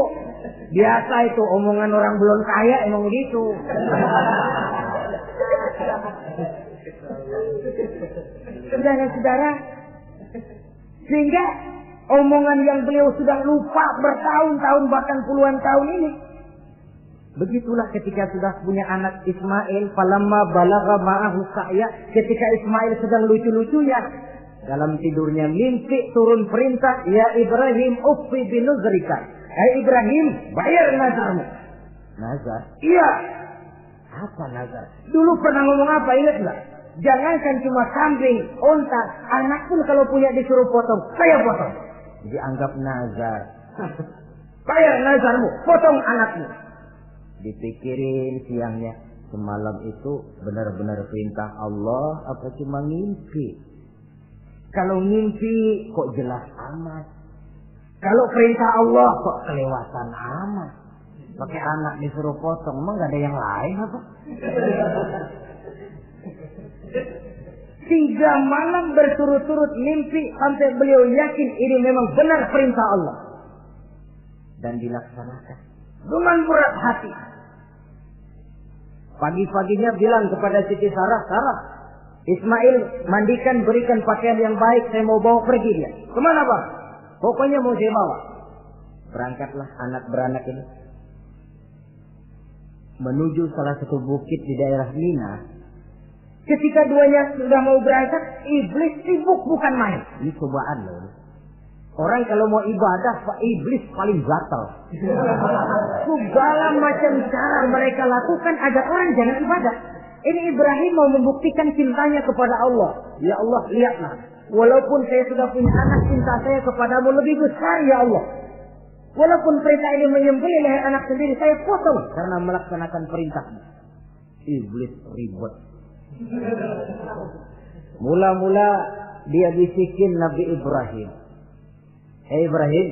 biasa, itu omongan orang belum kaya emang gitu. Saudara-saudara, sehingga omongan yang beliau sudah lupa bertahun-tahun bahkan puluhan tahun ini. Begitulah ketika sudah punya anak Ismail, falamma balagha ma'ahu sa'ya, ketika Ismail sedang lucu-lucunya dalam tidurnya mimpi turun perintah, ya Ibrahim uffi binuzrika. Hai Ibrahim, bayar nazarmu. Nazar? Iya. Apa nazar? Dulu pernah ngomong apa, ingat enggak? Jangankan cuma kambing, unta, anak pun kalau punya disuruh potong, saya potong. Dianggap nazar. Bayar nazarmu, potong anakmu. Dipikirin siangnya, semalam itu benar-benar perintah Allah apa cuma ngimpi? Kalau ngimpi kok jelas amat. Kalau perintah Allah kok kelewatan amat. Pakai anak disuruh potong, emang gak ada yang lain apa? 3 malam berturut-turut mimpi sampai beliau yakin ini memang benar perintah Allah. Dan dilaksanakan dengan berat hati. Pagi-paginya bilang kepada Siti Sarah, Sarah, Ismail mandikan, berikan pakaian yang baik, saya mau bawa pergi dia. Kemana bang? Pokoknya mau saya bawa. Berangkatlah anak beranak ini menuju salah satu bukit di daerah Mina. Ketika duanya sudah mau berangkat, iblis sibuk bukan main. Ini cobaan loh. Orang kalau mau ibadah, iblis paling gatal. Segala macam cara mereka lakukan agar orang jangan ibadah. Ini Ibrahim mau membuktikan cintanya kepada Allah. Ya Allah, lihatlah. Walaupun saya sudah punya anak, cinta saya kepadamu lebih besar ya Allah. Walaupun perintah ini menyembelih leher anak sendiri, saya potong karena melaksanakan perintahmu. Iblis ribut. Mula-mula dia bisikin Nabi Ibrahim. Hei Ibrahim,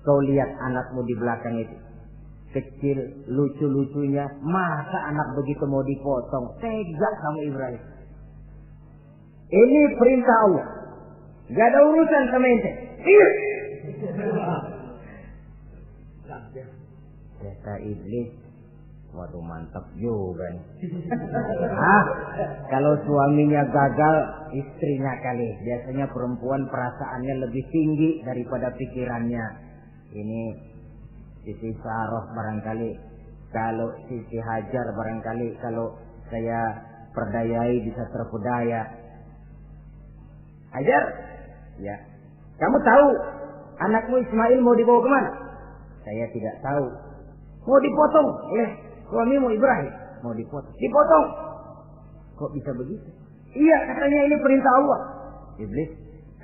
kau lihat anakmu di belakang itu. Kecil, lucu-lucunya. Masa anak begitu mau dipotong? Tega kamu Ibrahim. Ini perintah Allah. Gak ada urusan sama ente. Iya. Kata iblis, waduh mantap juga nih. Kalau suaminya gagal, istrinya kali. Biasanya perempuan perasaannya lebih tinggi daripada pikirannya. Ini Siti Sarah barangkali, kalau Siti Hajar barangkali, kalau saya perdayai bisa terpedaya. Hajar, ya. Kamu tahu anakmu Ismail mau dibawa kemana? Saya tidak tahu. Mau dipotong oleh suamimu Ibrahim. Mau dipotong. Dipotong. Kok bisa begitu? Iya, katanya ini perintah Allah. Iblis,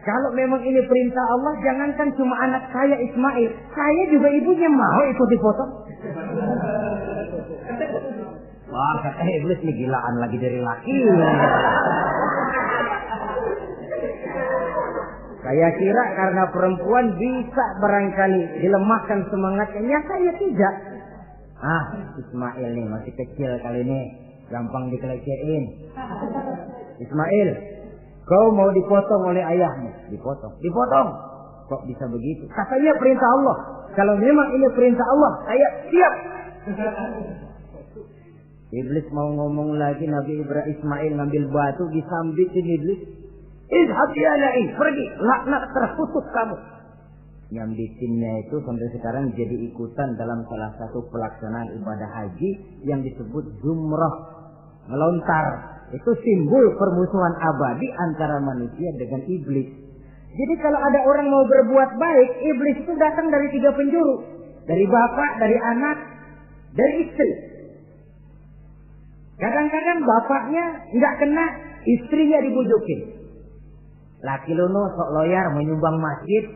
Kalau memang ini perintah Allah, jangankan cuma anak saya Ismail, saya juga ibunya mau ikut dipotong. Wah, kata iblis nih gilaan lagi dari laki. Saya kira karena perempuan bisa barangkali dilemahkan semangatnya, ya saya tidak. Ismail nih masih kecil kali ini, gampang dikelecehin. Ismail, kau mau dipotong oleh ayahmu? Dipotong. Kok bisa begitu? Katanya perintah Allah. Kalau memang ini perintah Allah, saya siap. Iblis mau ngomong lagi, Nabi Ibrahim Ismail ngambil batu disambitin iblis. Izhab ya la'in, pergi, laknat terkutuk kamu. Nyambitinnya itu sampai sekarang jadi ikutan dalam salah satu pelaksanaan ibadah haji yang disebut jumrah, melontar. Itu simbol permusuhan abadi antara manusia dengan iblis. Jadi kalau ada orang mau berbuat baik, iblis itu datang dari 3 penjuru. Dari bapak, dari anak, dari istri. Kadang-kadang bapaknya nggak kena, istrinya dibujukin. Laki lu sok loyar menyumbang masjid.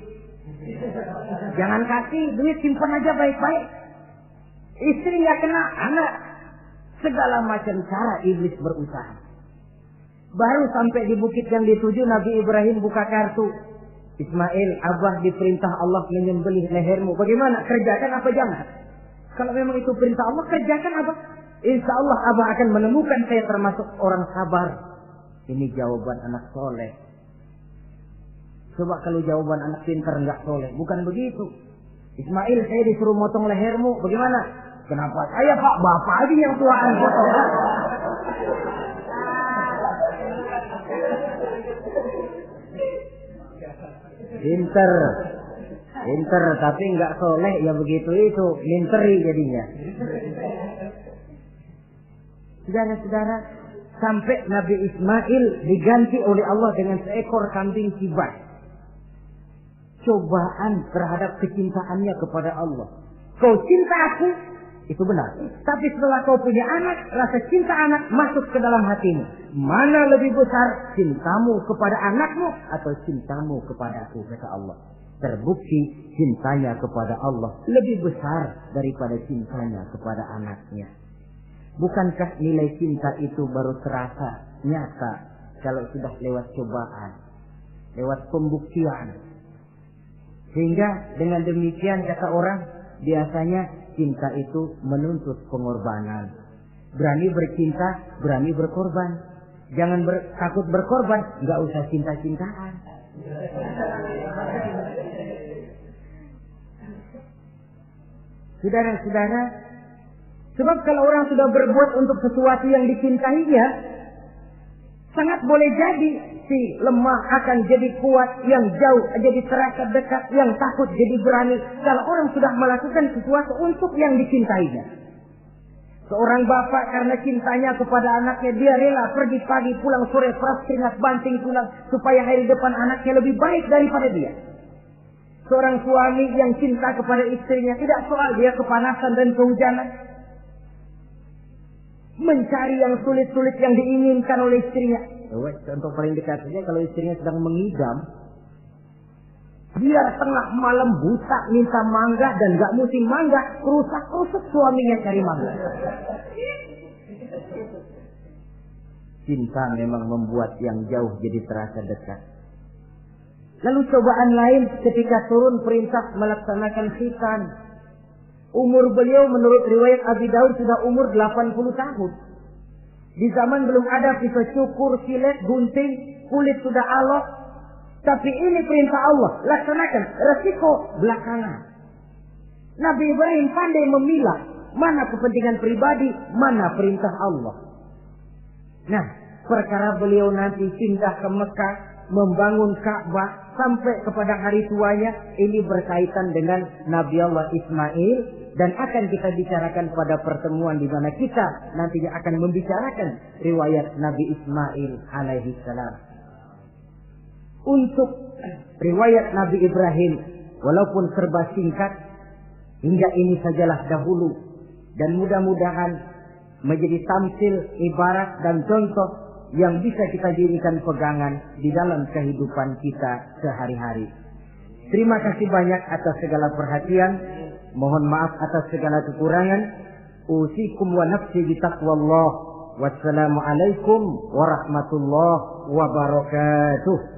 Jangan kasih duit, simpan aja baik-baik. Istri nggak kena, anak. Segala macam cara iblis berusaha. Baru sampai di bukit yang dituju, Nabi Ibrahim buka kartu. Ismail, abah diperintah Allah menyembelih lehermu. Bagaimana? Kerjakan apa jangan? Kalau memang itu perintah Allah, kerjakan apa? Insya Allah abah akan menemukan saya termasuk orang sabar. Ini jawaban anak soleh. Coba kalau jawaban anak pintar nggak soleh, bukan begitu. Ismail, saya disuruh motong lehermu, bagaimana? Kenapa saya pak, bapak aja yang tuaan potong. Pinter, tapi nggak soleh ya begitu itu, minteri jadinya. Saudara-saudara, sampai Nabi Ismail diganti oleh Allah dengan seekor kambing kibas. Cobaan terhadap kecintaannya kepada Allah. Kau cinta aku, itu benar. Tapi setelah kau punya anak, rasa cinta anak masuk ke dalam hatimu. Mana lebih besar, cintamu kepada anakmu atau cintamu kepada aku, kata Allah. Terbukti cintanya kepada Allah lebih besar daripada cintanya kepada anaknya. Bukankah nilai cinta itu baru terasa nyata kalau sudah lewat cobaan, lewat pembuktian? Sehingga dengan demikian kata orang, biasanya cinta itu menuntut pengorbanan. Berani bercinta, berani berkorban. Jangan takut berkorban, nggak usah cinta-cintaan. Saudara-saudara, sebab kalau orang sudah berbuat untuk sesuatu yang dicintainya, sangat boleh jadi si lemah akan jadi kuat, yang jauh jadi terasa dekat, yang takut jadi berani. Kalau orang sudah melakukan sesuatu untuk yang dicintainya. Seorang bapak karena cintanya kepada anaknya, dia rela pergi pagi pulang sore, peras keringat banting tulang supaya hari depan anaknya lebih baik daripada dia. Seorang suami yang cinta kepada istrinya, tidak soal dia kepanasan dan kehujanan, mencari yang sulit-sulit yang diinginkan oleh istrinya. Contoh paling dekat saja, kalau istrinya sedang mengidam, dia tengah malam buta minta mangga dan gak musim mangga, rusak-rusak suaminya cari mangga. Cinta memang membuat yang jauh jadi terasa dekat. Lalu cobaan lain ketika turun perintah melaksanakan khitan. Umur beliau menurut riwayat Abi Daud sudah umur 80 tahun. Di zaman belum ada pisau cukur, silet, gunting, kulit sudah alot. Tapi ini perintah Allah, laksanakan, resiko belakangan. Nabi Ibrahim pandai memilah mana kepentingan pribadi, mana perintah Allah. Nah, perkara beliau nanti pindah ke Mekah, membangun Ka'bah sampai kepada hari tuanya, ini berkaitan dengan Nabi Allah Ismail, dan akan kita bicarakan pada pertemuan di mana kita nantinya akan membicarakan riwayat Nabi Ismail alaihi salam. Untuk riwayat Nabi Ibrahim, walaupun serba singkat, hingga ini sajalah dahulu, dan mudah-mudahan menjadi tamsil, ibarat dan contoh yang bisa kita jadikan pegangan di dalam kehidupan kita sehari-hari. Terima kasih banyak atas segala perhatian. Mohon maaf atas segala kekurangan. Usikum wa nafsi bitaqwallah. Wassalamualaikum warahmatullahi wabarakatuh.